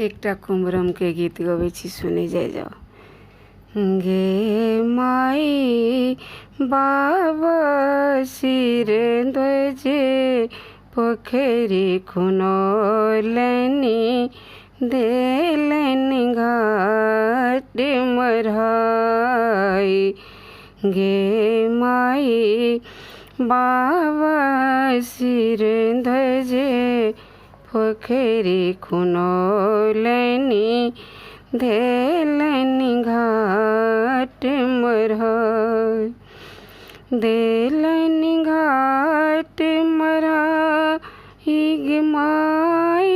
एकटा कुमरम के गीत गबै छी, सुनी जाय जाओ। गे माई बाबा सिर ध्वजे पोखरी खुनौलनि देलनि घाट मढ़ाई। गे माई बाबा सिर ध्वजे पोखरी खुनौलनि देलनि घाट मढ़ाई। देलनि घाट मढ़ाई गे माई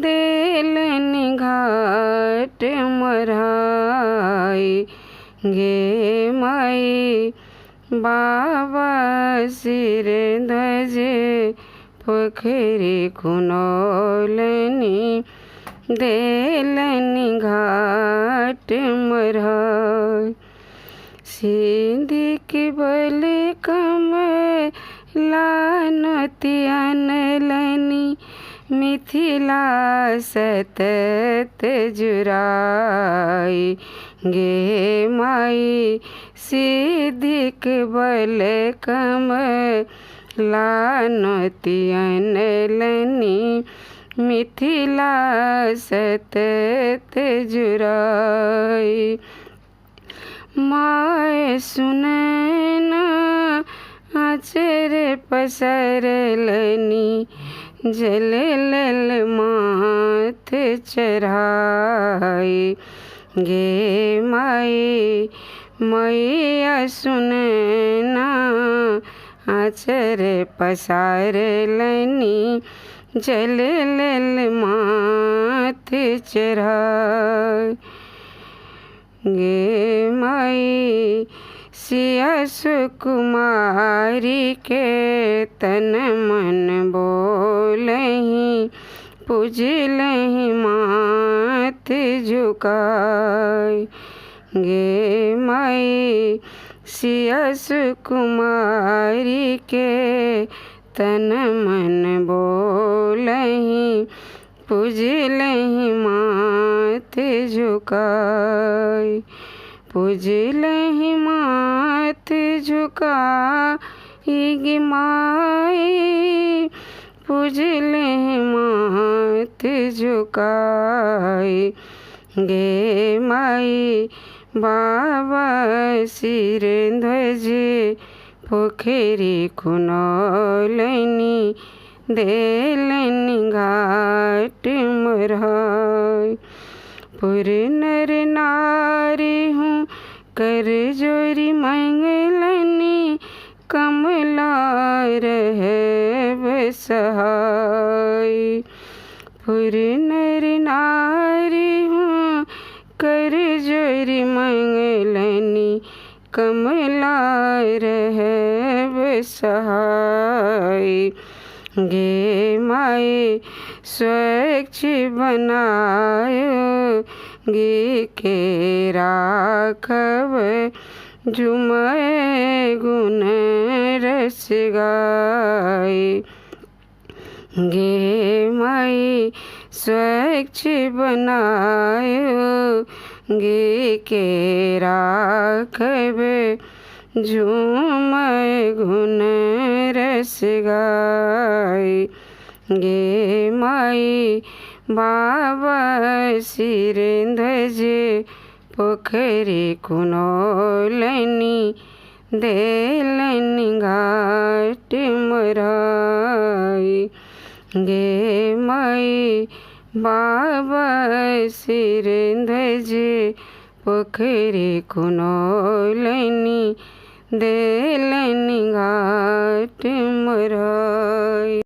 देलनि घाट मढ़ाई। गे माई बाबा सिर ध्वजे पोखरी खुनौलनि देलनि घाट मढ़ाई। सिंधि बल कमला नोती अनलनि मिथिला सतत जुराई। गे माई सिद्धिक बल कमला नोती अनलनि मिथिला सतत जुराई। माय सुनैना आचर पसरलनि जल लल माथ चढ़ाई। गे माई मैया सुनैना आचर पसारलनि जल लल माथ चढ़ाई। गे माई सिया सुकुमारी के तन मन बोलहि पूजलहि माथ झुकाई। गे माई सिया सुकुमारी के तन मन बोलहि पूजलहि माथ झुकाई। पूजलहि माथ झुकाई गे माई पूजलहि माथ झुकाई। गे माई बाबा सिर ध्वजे पोखरी खुनौलनि देलनि घाट मढ़ाई। पुर नर नारी हूँ कर जोरी मंगलनि कमला रहब सहाय। पुर नर नारी हूँ कर जोरी मंगलनि कमला रहब सहाय। गे माई स्वच्छ बनायो गे के राखब झुमय गुण रस गाय। गे माई स्वच्छ बनायो गे के राखब झुमय गुण रस गाय। गे माई बाबा सिर ध्वजे पोखरी खुनौलनि देलनि घाट मढ़ाई। गे माई बाबा सिर ध्वजे पोखरी खुनौलनि देलनि घाट मढ़ाई।